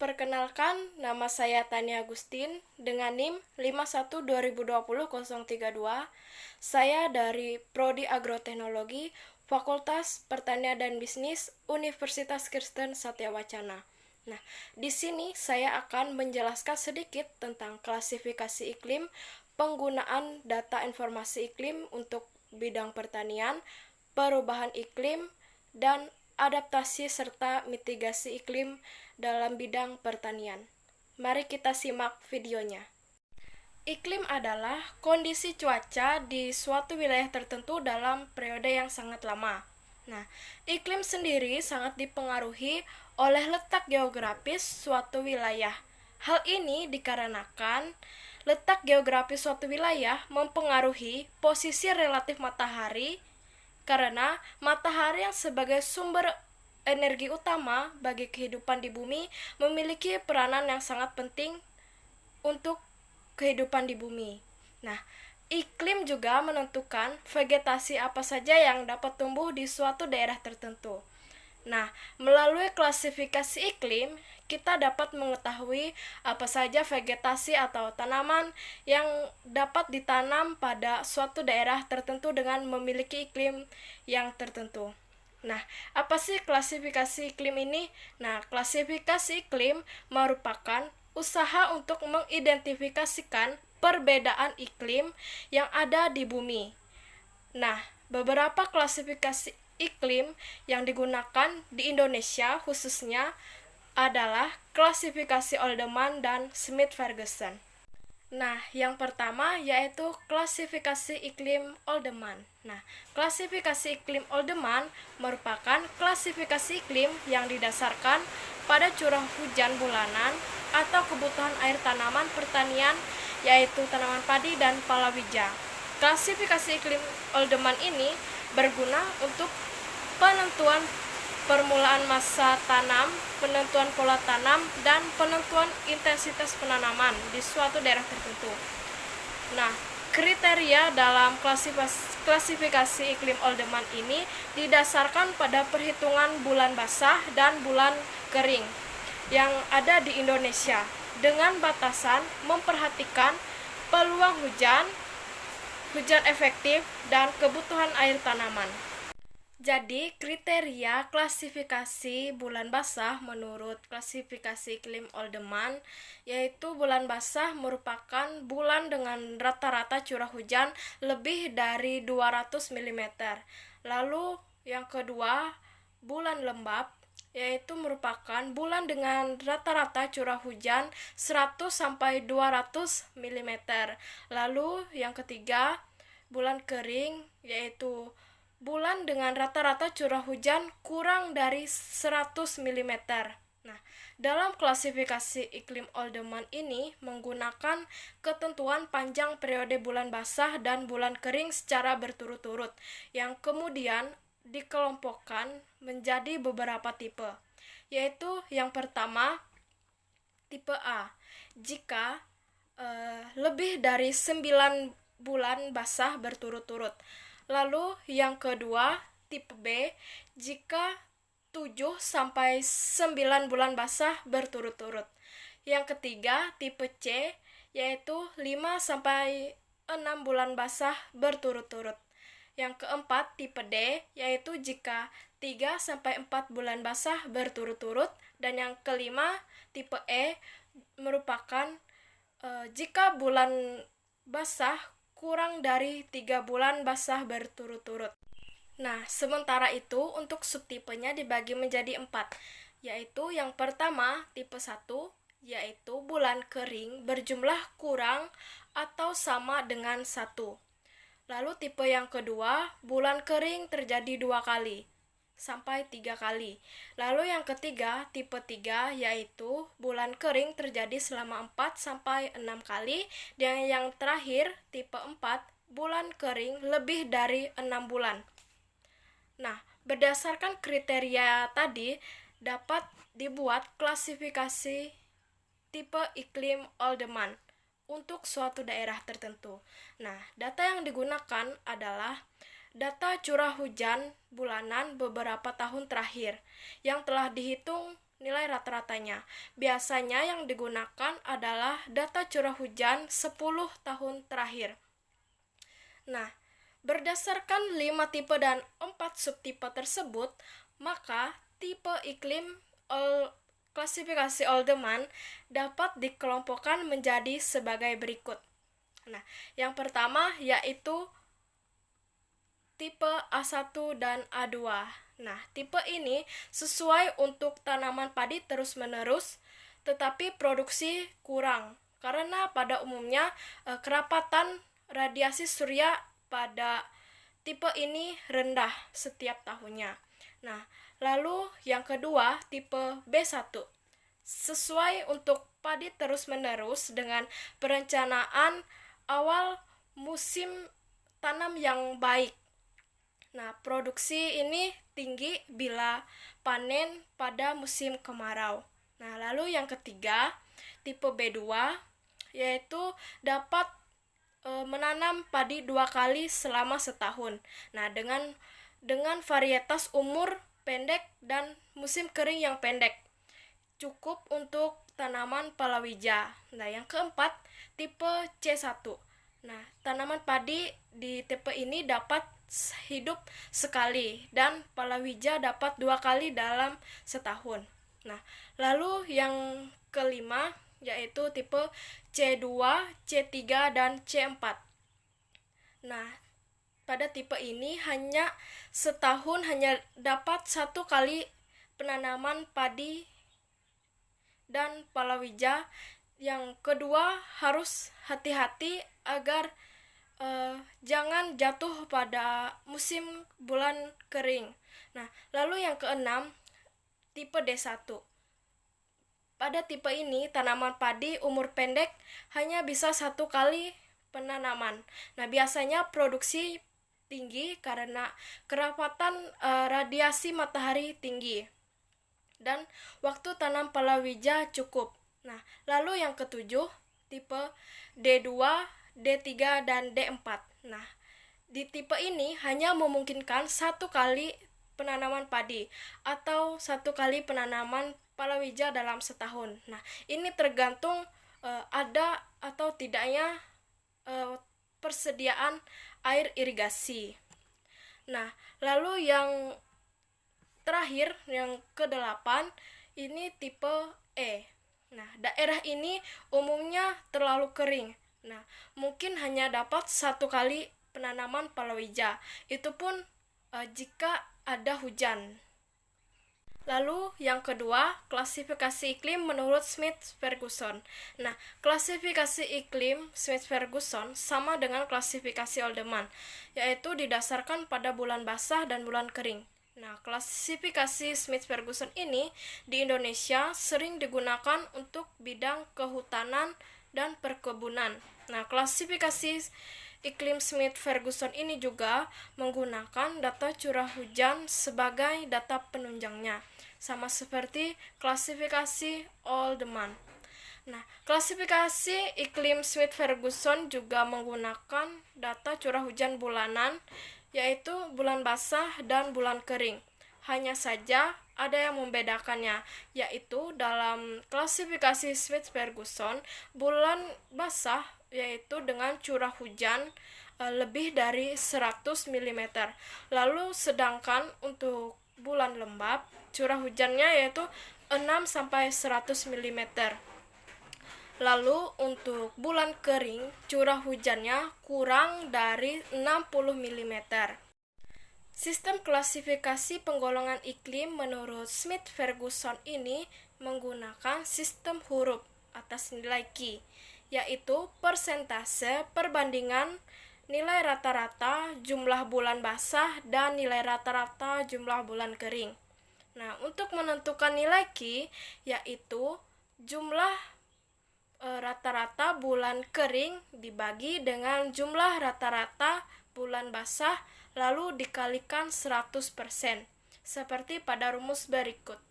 Perkenalkan, nama saya Tania Agustin dengan NIM 51202032. Saya dari Prodi Agroteknologi, Fakultas Pertanian dan Bisnis, Universitas Kristen Satyawacana. Nah, di sini saya akan menjelaskan sedikit tentang klasifikasi iklim, penggunaan data informasi iklim untuk bidang pertanian, perubahan iklim, dan adaptasi serta mitigasi iklim dalam bidang pertanian. Mari kita simak videonya. Iklim adalah kondisi cuaca di suatu wilayah tertentu dalam periode yang sangat lama. Nah, iklim sendiri sangat dipengaruhi oleh letak geografis suatu wilayah. Hal ini dikarenakan letak geografis suatu wilayah mempengaruhi posisi relatif matahari, karena matahari yang sebagai sumber energi utama bagi kehidupan di bumi memiliki peranan yang sangat penting untuk kehidupan di bumi. Nah, iklim juga menentukan vegetasi apa saja yang dapat tumbuh di suatu daerah tertentu. Nah, melalui klasifikasi iklim, kita dapat mengetahui apa saja vegetasi atau tanaman yang dapat ditanam pada suatu daerah tertentu dengan memiliki iklim yang tertentu. Nah, apa sih klasifikasi iklim ini? Nah, klasifikasi iklim merupakan usaha untuk mengidentifikasikan perbedaan iklim yang ada di bumi. Nah, beberapa klasifikasi iklim yang digunakan di Indonesia khususnya adalah klasifikasi Oldeman dan Smith-Ferguson. Nah, yang pertama yaitu klasifikasi iklim Oldeman. Nah, klasifikasi iklim Oldeman merupakan klasifikasi iklim yang didasarkan pada curah hujan bulanan atau kebutuhan air tanaman pertanian, yaitu tanaman padi dan palawija. Klasifikasi iklim Oldeman ini berguna untuk penentuan permulaan masa tanam, penentuan pola tanam, dan penentuan intensitas penanaman di suatu daerah tertentu. Nah, kriteria dalam klasifikasi iklim Oldeman ini didasarkan pada perhitungan bulan basah dan bulan kering yang ada di Indonesia dengan batasan memperhatikan peluang hujan, hujan efektif, dan kebutuhan air tanaman. Jadi, kriteria klasifikasi bulan basah menurut klasifikasi iklim Oldeman yaitu bulan basah merupakan bulan dengan rata-rata curah hujan lebih dari 200 mm. Lalu yang kedua, bulan lembap yaitu merupakan bulan dengan rata-rata curah hujan 100 sampai 200 mm. Lalu yang ketiga, bulan kering yaitu bulan dengan rata-rata curah hujan kurang dari 100 mm. Nah, dalam klasifikasi iklim Oldeman ini menggunakan ketentuan panjang periode bulan basah dan bulan kering secara berturut-turut, yang kemudian dikelompokkan menjadi beberapa tipe, yaitu yang pertama, tipe A. Jika lebih dari 9 bulan basah berturut-turut. Lalu yang kedua, tipe B, jika 7 sampai 9 bulan basah berturut-turut. Yang ketiga, tipe C, yaitu 5 sampai 6 bulan basah berturut-turut. Yang keempat, tipe D, yaitu jika 3 sampai 4 bulan basah berturut-turut. Dan yang kelima, tipe E, merupakan jika bulan basah kurang dari 3 bulan basah berturut-turut. Nah, sementara itu untuk subtipenya dibagi menjadi 4, yaitu yang pertama tipe 1, yaitu bulan kering berjumlah kurang atau sama dengan 1. Lalu tipe yang kedua, bulan kering terjadi 2 kali sampai 3 kali. Lalu yang ketiga, tipe 3, yaitu bulan kering terjadi selama 4 sampai 6 kali. Dan yang terakhir, tipe 4, bulan kering lebih dari 6 bulan. Nah, berdasarkan kriteria tadi, dapat dibuat klasifikasi tipe iklim Oldeman untuk suatu daerah tertentu. Nah, data yang digunakan adalah data curah hujan bulanan beberapa tahun terakhir yang telah dihitung nilai rata-ratanya. Biasanya yang digunakan adalah data curah hujan 10 tahun terakhir. Nah, berdasarkan 5 tipe dan 4 subtipe tersebut, maka tipe iklim klasifikasi Oldeman dapat dikelompokkan menjadi sebagai berikut. Nah, yang pertama yaitu tipe A1 dan A2. Nah, tipe ini sesuai untuk tanaman padi terus-menerus, tetapi produksi kurang karena pada umumnya kerapatan radiasi surya pada tipe ini rendah setiap tahunnya. Nah, lalu yang kedua tipe B1 sesuai untuk padi terus-menerus dengan perencanaan awal musim tanam yang baik. Nah, produksi ini tinggi bila panen pada musim kemarau. Nah, lalu yang ketiga, tipe B2 yaitu dapat menanam padi 2 kali selama setahun. Nah, dengan varietas umur pendek dan musim kering yang pendek. Cukup untuk tanaman palawija. Nah, yang keempat, tipe C1. Nah, tanaman padi di tipe ini dapat hidup sekali dan palawija dapat 2 kali dalam setahun. Nah, lalu yang kelima yaitu tipe C2, C3, dan C4. Nah, pada tipe ini hanya setahun hanya dapat 1 kali penanaman padi dan palawija. Yang kedua, harus hati-hati agar jangan jatuh pada musim bulan kering. Nah, lalu yang keenam, tipe D1. Pada tipe ini, tanaman padi umur pendek hanya bisa 1 kali penanaman. Nah, biasanya produksi tinggi karena kerapatan radiasi matahari tinggi dan waktu tanam palawija cukup. Nah, lalu yang ketujuh, tipe D2, D3, dan D4. Nah, di tipe ini hanya memungkinkan 1 kali penanaman padi atau 1 kali penanaman palawija dalam setahun. Nah, ini tergantung ada atau tidaknya persediaan air irigasi. Nah, lalu yang terakhir, yang ke-8, ini tipe E. Nah, daerah ini umumnya terlalu kering. Nah, mungkin hanya dapat 1 kali penanaman palawija. Itu pun jika ada hujan. Lalu yang kedua, klasifikasi iklim menurut Smith-Ferguson. Nah, klasifikasi iklim Smith-Ferguson sama dengan klasifikasi Oldeman, yaitu didasarkan pada bulan basah dan bulan kering. Nah, klasifikasi Smith-Ferguson ini di Indonesia sering digunakan untuk bidang kehutanan dan perkebunan. Nah, klasifikasi iklim Smith-Ferguson ini juga menggunakan data curah hujan sebagai data penunjangnya, sama seperti klasifikasi Oldeman. Nah, klasifikasi iklim Smith-Ferguson juga menggunakan data curah hujan bulanan, yaitu bulan basah dan bulan kering. Hanya saja ada yang membedakannya, yaitu dalam klasifikasi Smith-Ferguson, bulan basah yaitu dengan curah hujan lebih dari 100 mm. Lalu sedangkan untuk bulan lembab, curah hujannya yaitu 6 sampai 100 mm. Lalu untuk bulan kering, curah hujannya kurang dari 60 mm. Sistem klasifikasi penggolongan iklim menurut Smith-Ferguson ini menggunakan sistem huruf atas nilai Q, yaitu persentase perbandingan nilai rata-rata jumlah bulan basah dan nilai rata-rata jumlah bulan kering. Nah, untuk menentukan nilai Q, yaitu jumlah rata-rata bulan kering dibagi dengan jumlah rata-rata bulan basah lalu dikalikan 100%, seperti pada rumus berikut.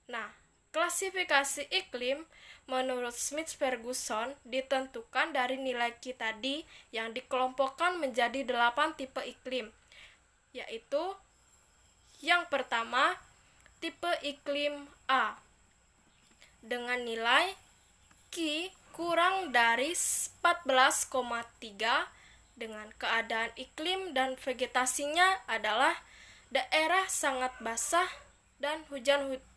Nah, klasifikasi iklim menurut Smith-Ferguson ditentukan dari nilai Q tadi yang dikelompokkan menjadi 8 tipe iklim, yaitu yang pertama, tipe iklim A dengan nilai Q kurang dari 14,3 dengan keadaan iklim dan vegetasinya adalah daerah sangat basah dan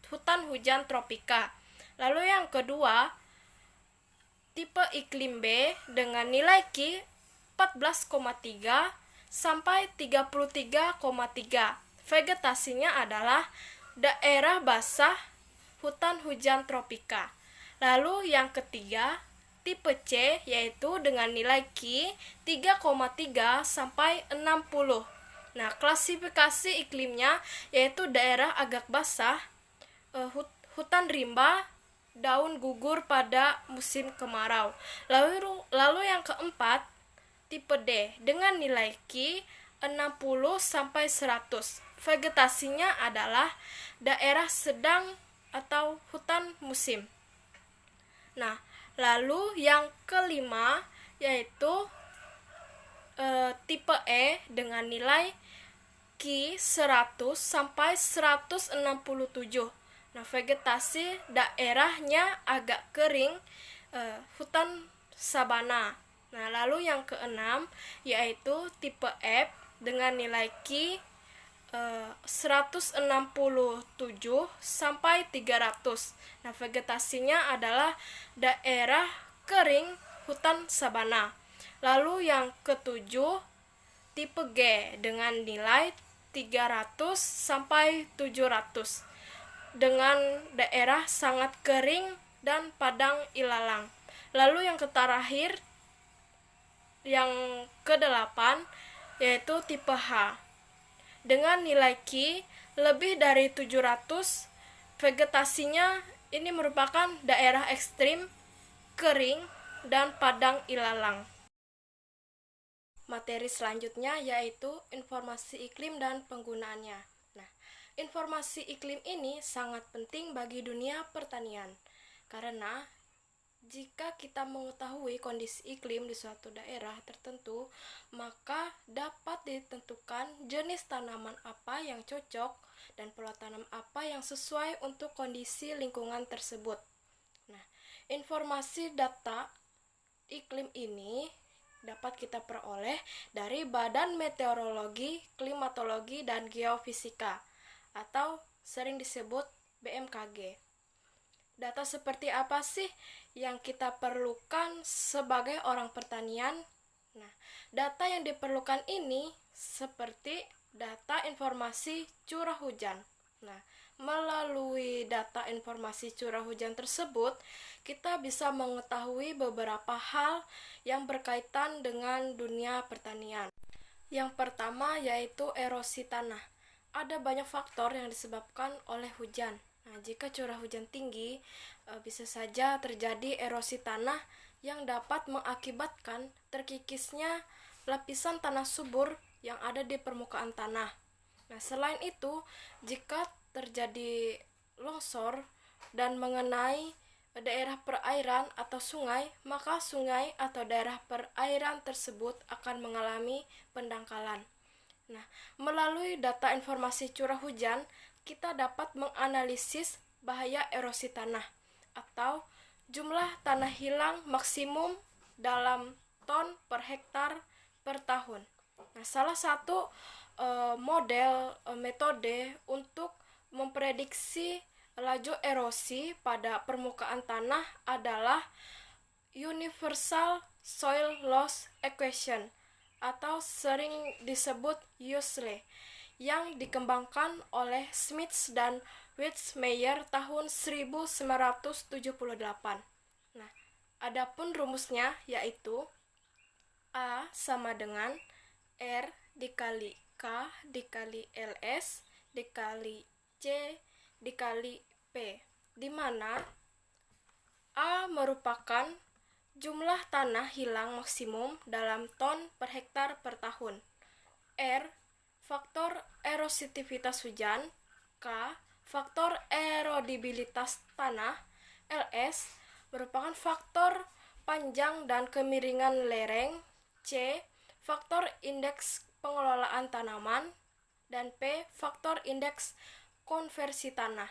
hutan hujan tropika. Lalu yang kedua, tipe iklim B dengan nilai Q 14,3 sampai 33,3. Vegetasinya adalah daerah basah hutan hujan tropika. Lalu yang ketiga, tipe C yaitu dengan nilai Q 3,3 sampai 60. Nah, klasifikasi iklimnya yaitu daerah agak basah, hutan rimba, daun gugur pada musim kemarau. Lalu yang keempat, tipe D dengan nilai Q 60 sampai 100. Vegetasinya adalah daerah sedang atau hutan musim. Nah, lalu yang kelima yaitu tipe E dengan nilai Q 100 sampai 167. Nah, vegetasi daerahnya agak kering, hutan sabana. Nah, lalu yang keenam yaitu tipe F dengan nilai Q 167 sampai 300. Nah, vegetasinya adalah daerah kering hutan sabana. Lalu yang ketujuh, tipe G dengan nilai 300 sampai 700 dengan daerah sangat kering dan padang ilalang. Lalu yang terakhir, yang kedelapan yaitu tipe H dengan nilai Q lebih dari 700. Vegetasinya ini merupakan daerah ekstrim, kering, dan padang ilalang. Materi selanjutnya yaitu informasi iklim dan penggunaannya. Nah, informasi iklim ini sangat penting bagi dunia pertanian karena jika kita mengetahui kondisi iklim di suatu daerah tertentu, maka dapat ditentukan jenis tanaman apa yang cocok dan pola tanam apa yang sesuai untuk kondisi lingkungan tersebut. Nah, informasi data iklim ini dapat kita peroleh dari Badan Meteorologi, Klimatologi, dan Geofisika atau sering disebut BMKG. Data seperti apa sih yang kita perlukan sebagai orang pertanian? Nah, data yang diperlukan ini seperti data informasi curah hujan. Nah, melalui data informasi curah hujan tersebut, kita bisa mengetahui beberapa hal yang berkaitan dengan dunia pertanian. Yang pertama yaitu erosi tanah. Ada banyak faktor yang disebabkan oleh hujan. Nah, jika curah hujan tinggi, bisa saja terjadi erosi tanah yang dapat mengakibatkan terkikisnya lapisan tanah subur yang ada di permukaan tanah. Nah, selain itu, jika terjadi longsor dan mengenai daerah perairan atau sungai, maka sungai atau daerah perairan tersebut akan mengalami pendangkalan. Nah, melalui data informasi curah hujan, kita dapat menganalisis bahaya erosi tanah atau jumlah tanah hilang maksimum dalam ton per hektar per tahun. Nah, salah satu metode untuk memprediksi laju erosi pada permukaan tanah adalah Universal Soil Loss Equation atau sering disebut USLE yang dikembangkan oleh Smith dan Weizsäcker tahun 1978. Nah, adapun rumusnya yaitu A sama dengan R dikali K dikali LS dikali C dikali P, di mana A merupakan jumlah tanah hilang maksimum dalam ton per hektar per tahun, R faktor erositivitas hujan, K faktor erodibilitas tanah, LS merupakan faktor panjang dan kemiringan lereng, C faktor indeks pengelolaan tanaman, dan P faktor indeks konversi tanah.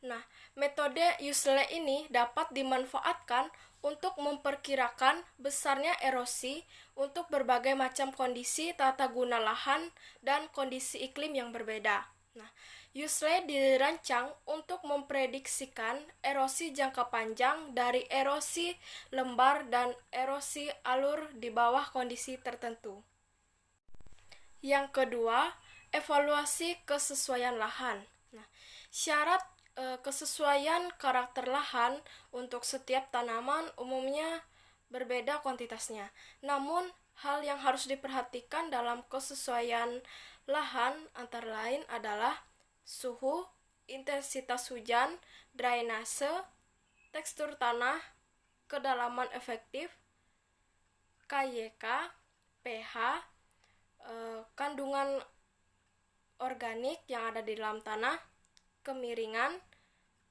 Nah, metode Useley ini dapat dimanfaatkan untuk memperkirakan besarnya erosi untuk berbagai macam kondisi tata guna lahan dan kondisi iklim yang berbeda. Nah, Useley dirancang untuk memprediksikan erosi jangka panjang dari erosi lembar dan erosi alur di bawah kondisi tertentu. Yang kedua, evaluasi kesesuaian lahan. Nah, syarat kesesuaian karakter lahan untuk setiap tanaman umumnya berbeda kuantitasnya. Namun, hal yang harus diperhatikan dalam kesesuaian lahan antara lain adalah suhu, intensitas hujan, drainase, tekstur tanah, kedalaman efektif, KYK, pH, kandungan organik yang ada di dalam tanah, kemiringan,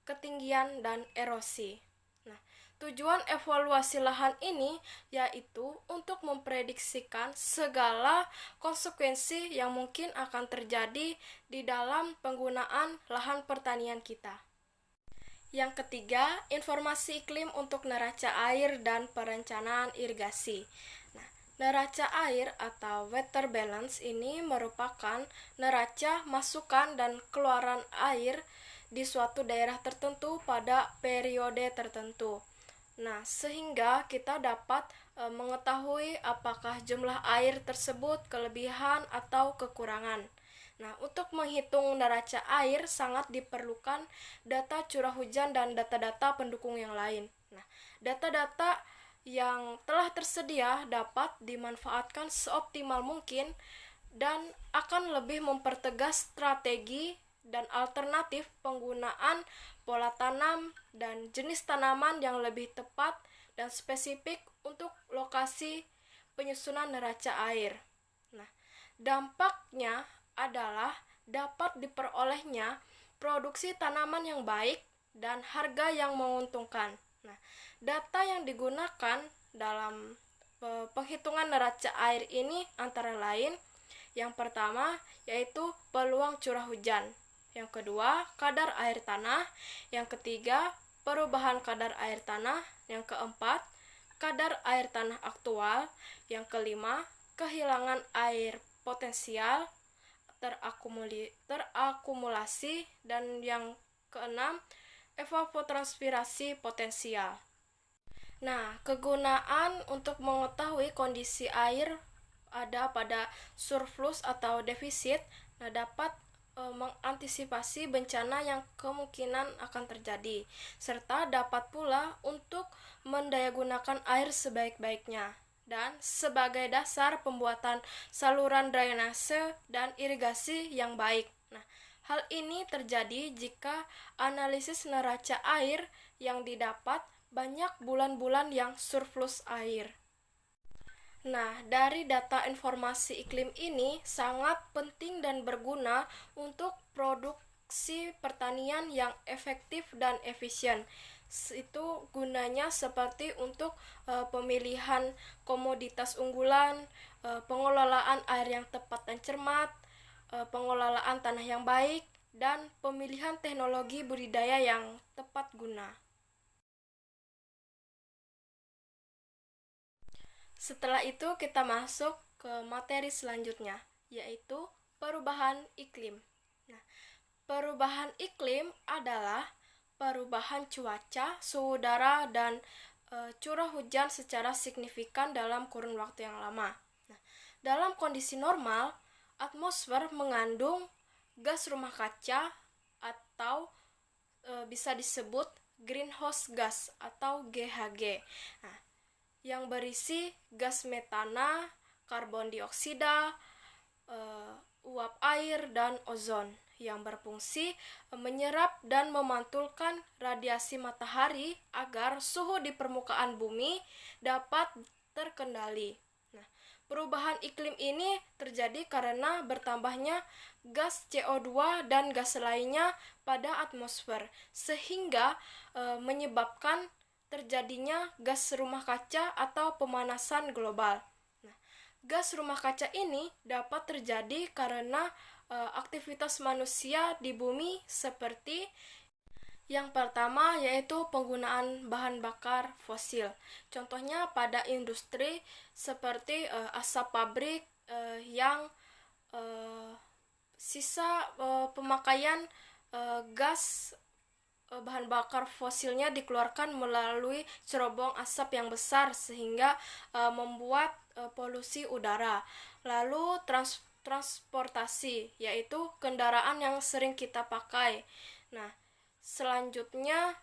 ketinggian, dan erosi. Nah, tujuan evaluasi lahan ini yaitu untuk memprediksikan segala konsekuensi yang mungkin akan terjadi di dalam penggunaan lahan pertanian kita. Yang ketiga, informasi iklim untuk neraca air dan perencanaan irigasi. Nah, neraca air atau water balance ini merupakan neraca masukan dan keluaran air di suatu daerah tertentu pada periode tertentu. Nah, sehingga kita dapat mengetahui apakah jumlah air tersebut kelebihan atau kekurangan. Nah, untuk menghitung neraca air sangat diperlukan data curah hujan dan data-data pendukung yang lain. Nah, data-data yang telah tersedia dapat dimanfaatkan seoptimal mungkin dan akan lebih mempertegas strategi dan alternatif penggunaan pola tanam dan jenis tanaman yang lebih tepat dan spesifik untuk lokasi penyusunan neraca air. Nah, dampaknya adalah dapat diperolehnya produksi tanaman yang baik dan harga yang menguntungkan. Nah, data yang digunakan dalam penghitungan neraca air ini antara lain yang pertama yaitu peluang curah hujan, yang kedua kadar air tanah, yang ketiga perubahan kadar air tanah, yang keempat kadar air tanah aktual, yang kelima kehilangan air potensial terakumulasi, dan yang keenam evapotranspirasi potensial. Nah, kegunaan untuk mengetahui kondisi air ada pada surplus atau defisit, nah dapat mengantisipasi bencana yang kemungkinan akan terjadi, serta dapat pula untuk mendayagunakan air sebaik-baiknya dan sebagai dasar pembuatan saluran drainase dan irigasi yang baik. Nah, hal ini terjadi jika analisis neraca air yang didapat banyak bulan-bulan yang surplus air. Nah, dari data informasi iklim ini sangat penting dan berguna untuk produksi pertanian yang efektif dan efisien. Itu gunanya seperti untuk pemilihan komoditas unggulan, pengelolaan air yang tepat dan cermat, pengelolaan tanah yang baik, dan pemilihan teknologi budidaya yang tepat guna. Setelah itu kita masuk ke materi selanjutnya, yaitu perubahan iklim. Nah, perubahan iklim adalah perubahan cuaca, suhu udara, dan curah hujan secara signifikan dalam kurun waktu yang lama. Nah, dalam kondisi normal, atmosfer mengandung gas rumah kaca atau bisa disebut greenhouse gas atau GHG. Nah, yang berisi gas metana, karbon dioksida, uap air, dan ozon yang berfungsi menyerap dan memantulkan radiasi matahari agar suhu di permukaan bumi dapat terkendali. Nah, perubahan iklim ini terjadi karena bertambahnya gas CO2 dan gas lainnya pada atmosfer, sehingga menyebabkan terjadinya gas rumah kaca atau pemanasan global. Nah, gas rumah kaca ini dapat terjadi karena aktivitas manusia di bumi seperti yang pertama yaitu penggunaan bahan bakar fosil. Contohnya pada industri seperti asap pabrik yang eh, sisa pemakaian gas bahan bakar fosilnya dikeluarkan melalui cerobong asap yang besar sehingga membuat polusi udara. Lalu transportasi yaitu kendaraan yang sering kita pakai. Nah, selanjutnya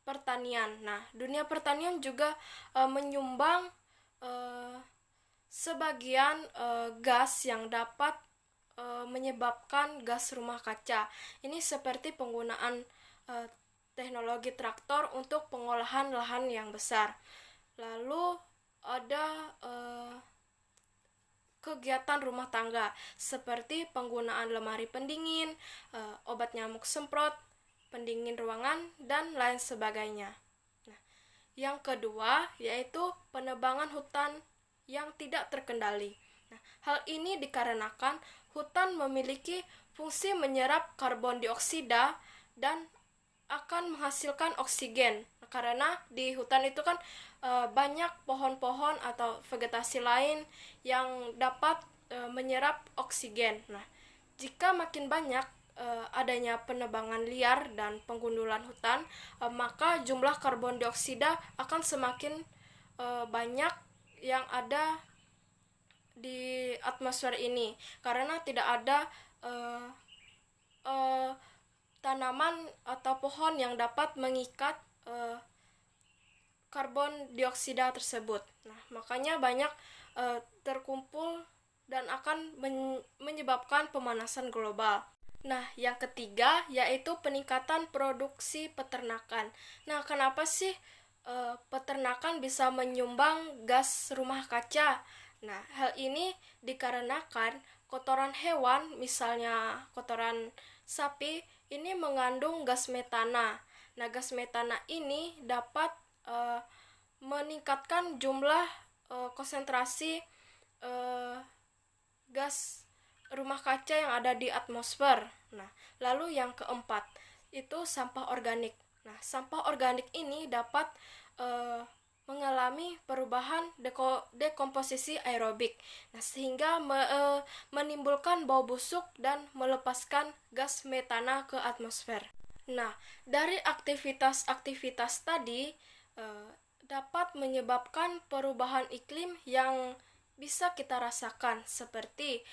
pertanian. Nah, dunia pertanian juga menyumbang eh, sebagian gas yang dapat menyebabkan gas rumah kaca. Ini seperti penggunaan eh, teknologi traktor untuk pengolahan lahan yang besar. Lalu ada kegiatan rumah tangga seperti penggunaan lemari pendingin, obat nyamuk semprot, pendingin ruangan, dan lain sebagainya. Nah, yang kedua yaitu penebangan hutan yang tidak terkendali. Nah, hal ini dikarenakan hutan memiliki fungsi menyerap karbon dioksida dan akan menghasilkan oksigen. Karena di hutan itu kan banyak pohon-pohon atau vegetasi lain yang dapat menyerap oksigen. Nah, jika makin banyak adanya penebangan liar dan penggundulan hutan, maka jumlah karbon dioksida akan semakin banyak yang ada di atmosfer ini karena tidak ada uh, uh, tanaman atau pohon yang dapat mengikat karbon dioksida tersebut. Nah, makanya banyak terkumpul dan akan menyebabkan pemanasan global. Nah, yang ketiga yaitu peningkatan produksi peternakan. Nah, kenapa sih peternakan bisa menyumbang gas rumah kaca? Nah, hal ini dikarenakan kotoran hewan, misalnya kotoran sapi, ini mengandung gas metana. Nah, gas metana ini dapat uh, meningkatkan jumlah konsentrasi uh, gas rumah kaca yang ada di atmosfer. Nah, lalu yang keempat itu sampah organik. Nah, sampah organik ini dapat uh, mengalami perubahan dekomposisi aerobik. Nah, sehingga menimbulkan bau busuk dan melepaskan gas metana ke atmosfer. Nah, dari aktivitas-aktivitas tadi dapat menyebabkan perubahan iklim yang bisa kita rasakan seperti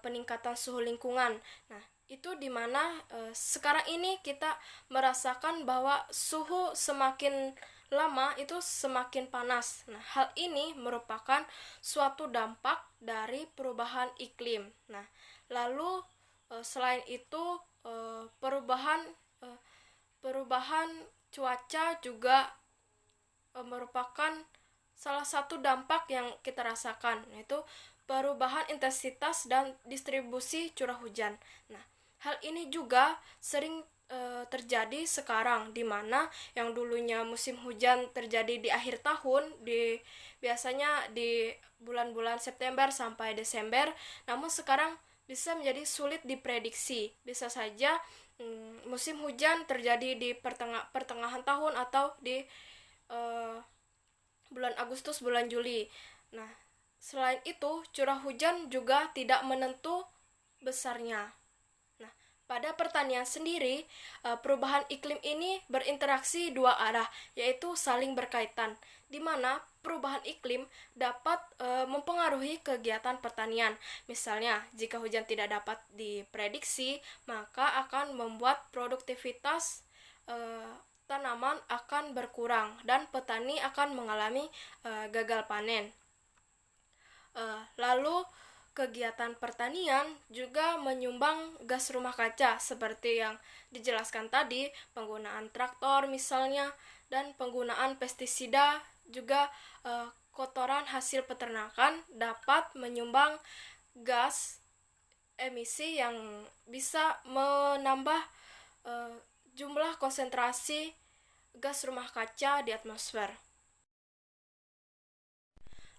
peningkatan suhu lingkungan. Nah, itu dimana sekarang ini kita merasakan bahwa suhu semakin lama itu semakin panas. Nah, hal ini merupakan suatu dampak dari perubahan iklim. Nah, lalu selain itu perubahan perubahan cuaca juga merupakan salah satu dampak yang kita rasakan, yaitu perubahan intensitas dan distribusi curah hujan. Nah, hal ini juga sering terjadi sekarang, di mana yang dulunya musim hujan terjadi di akhir tahun, biasanya di bulan-bulan September sampai Desember, namun sekarang bisa menjadi sulit diprediksi. Bisa saja musim hujan terjadi di pertengahan tahun atau di uh, bulan Agustus, bulan Juli. Nah, selain itu, curah hujan juga tidak menentu besarnya. Nah, pada pertanian sendiri, perubahan iklim ini berinteraksi dua arah, yaitu saling berkaitan, di mana perubahan iklim dapat mempengaruhi kegiatan pertanian. Misalnya, jika hujan tidak dapat diprediksi, maka akan membuat produktivitas tanaman akan berkurang dan petani akan mengalami gagal panen. Lalu kegiatan pertanian juga menyumbang gas rumah kaca seperti yang dijelaskan tadi, penggunaan traktor misalnya, dan penggunaan pestisida juga kotoran hasil peternakan dapat menyumbang gas emisi yang bisa menambah jumlah konsentrasi gas rumah kaca di atmosfer.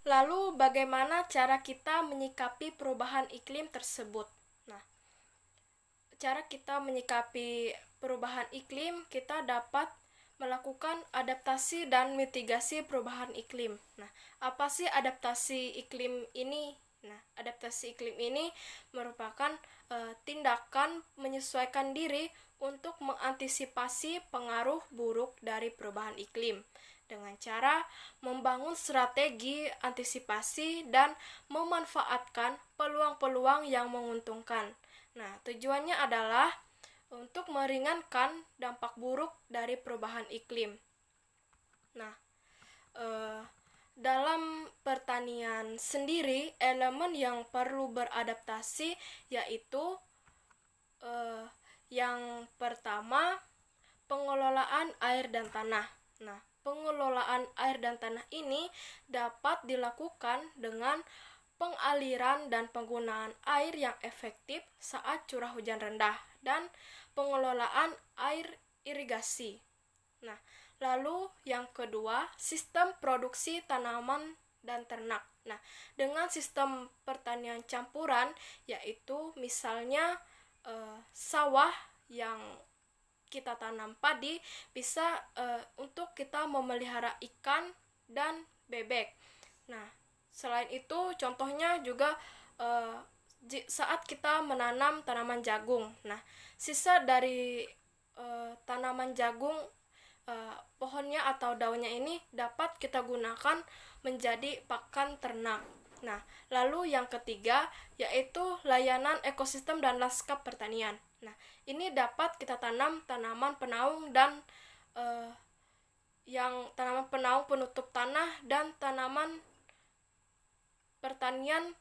Lalu bagaimana cara kita menyikapi perubahan iklim tersebut? Nah, cara kita menyikapi perubahan iklim, kita dapat melakukan adaptasi dan mitigasi perubahan iklim. Nah, apa sih adaptasi iklim ini? Nah, adaptasi iklim ini merupakan tindakan menyesuaikan diri untuk mengantisipasi pengaruh buruk dari perubahan iklim dengan cara membangun strategi antisipasi dan memanfaatkan peluang-peluang yang menguntungkan. Nah, tujuannya adalah untuk meringankan dampak buruk dari perubahan iklim. Nah, dalam pertanian sendiri, elemen yang perlu beradaptasi yaitu yang pertama, pengelolaan air dan tanah. Nah, pengelolaan air dan tanah ini dapat dilakukan dengan pengaliran dan penggunaan air yang efektif saat curah hujan rendah dan pengelolaan air irigasi. Nah, lalu yang kedua, sistem produksi tanaman dan ternak. Nah, dengan sistem pertanian campuran, yaitu misalnya sawah yang kita tanam padi, bisa untuk kita memelihara ikan dan bebek. Nah, selain itu contohnya juga saat kita menanam tanaman jagung. Nah, sisa dari tanaman jagung, pohonnya atau daunnya ini dapat kita gunakan menjadi pakan ternak. Nah, lalu yang ketiga yaitu layanan ekosistem dan lanskap pertanian. Nah, ini dapat kita tanam tanaman penaung dan yang tanaman penaung penutup tanah dan tanaman pertanian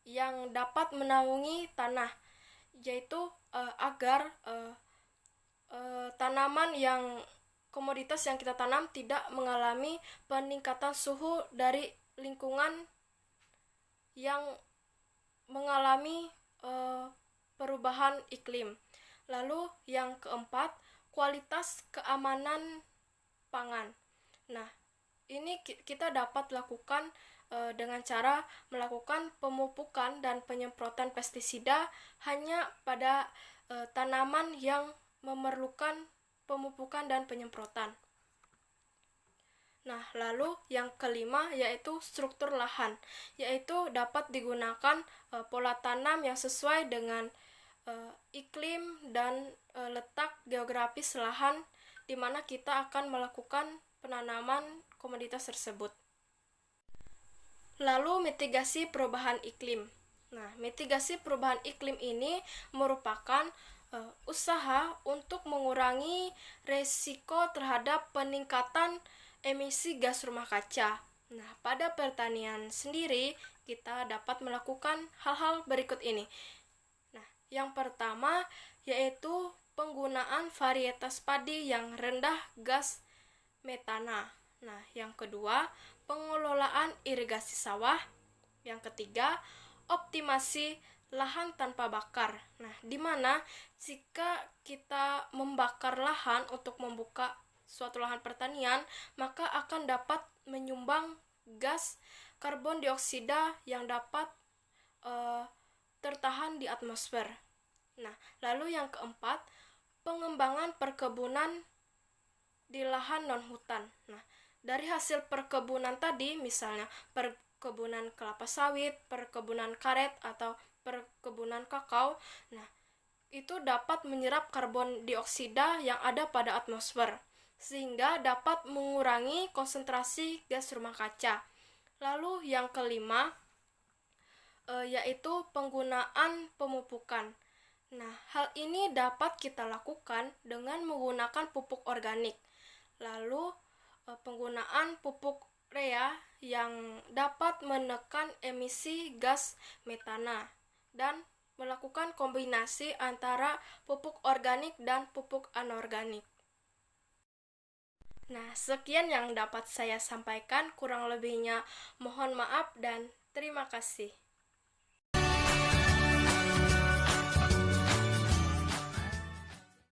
yang dapat menaungi tanah, yaitu agar tanaman yang komoditas yang kita tanam tidak mengalami peningkatan suhu dari lingkungan yang mengalami perubahan iklim. Lalu yang keempat, kualitas keamanan pangan. Nah, ini kita dapat lakukan dengan cara melakukan pemupukan dan penyemprotan pestisida hanya pada tanaman yang memerlukan pemupukan dan penyemprotan. Nah, lalu yang kelima yaitu struktur lahan, yaitu dapat digunakan pola tanam yang sesuai dengan iklim dan letak geografis lahan di mana kita akan melakukan penanaman komoditas tersebut. Lalu mitigasi perubahan iklim. Nah, mitigasi perubahan iklim ini merupakan usaha untuk mengurangi resiko terhadap peningkatan emisi gas rumah kaca. Nah, pada pertanian sendiri kita dapat melakukan hal-hal berikut ini. Nah, yang pertama yaitu penggunaan varietas padi yang rendah gas metana. Nah, yang kedua, pengelolaan irigasi sawah. Yang ketiga, optimasi lahan tanpa bakar. Nah, di mana jika kita membakar lahan untuk membuka suatu lahan pertanian, maka akan dapat menyumbang gas karbon dioksida yang dapat tertahan di atmosfer. Nah, lalu yang keempat, pengembangan perkebunan di lahan non-hutan. Nah, dari hasil perkebunan tadi, misalnya perkebunan kelapa sawit, perkebunan karet, atau perkebunan kakao, nah, itu dapat menyerap karbon dioksida yang ada pada atmosfer, sehingga dapat mengurangi konsentrasi gas rumah kaca. Lalu yang kelima, yaitu penggunaan pemupukan. Nah, hal ini dapat kita lakukan dengan menggunakan pupuk organik. Lalu, penggunaan pupuk urea yang dapat menekan emisi gas metana dan melakukan kombinasi antara pupuk organik dan pupuk anorganik. Nah, sekian yang dapat saya sampaikan, kurang lebihnya mohon maaf dan terima kasih.